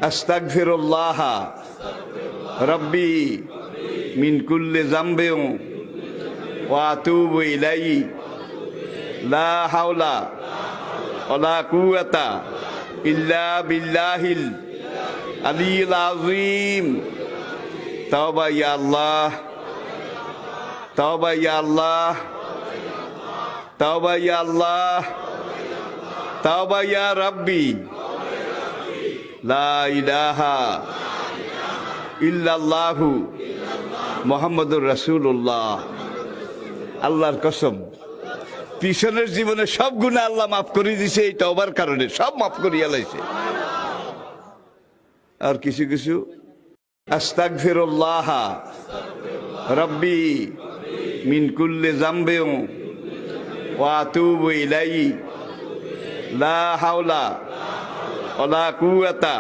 আস্তাগফিরুল্লাহ রব্বি মিন কুল্লি যামবিন ওয়া আতুবু ইলাইহি লা হাওলা ওয়ালা কুওয়াতা ইল্লা বিল্লাহিল আলিয়্যিল আযীম। তাওবা ইয়া আল্লাহ, তাওবা ইয়া আল্লাহ, তাওবা ইয়া আল্লাহ, তাওবা ইয়া রাব্বি, লা ইলাহা ইল্লাল্লাহু মুহাম্মাদুর রাসূলুল্লাহ। আল্লাহর কসম, পিছনের জীবনে সব গুনাহ আল্লাহ মাফ করে দিছে এই তওবার কারণে, সব মাফ করিয়া লাইছে। আর কিছু কিছু আস্তাগফিরুল্লাহ রব্বি মিন কুল্লি যামবিন ওয়া আতুবু ইলাইহি লা হাওলা ওয়ালা কুওয়াতা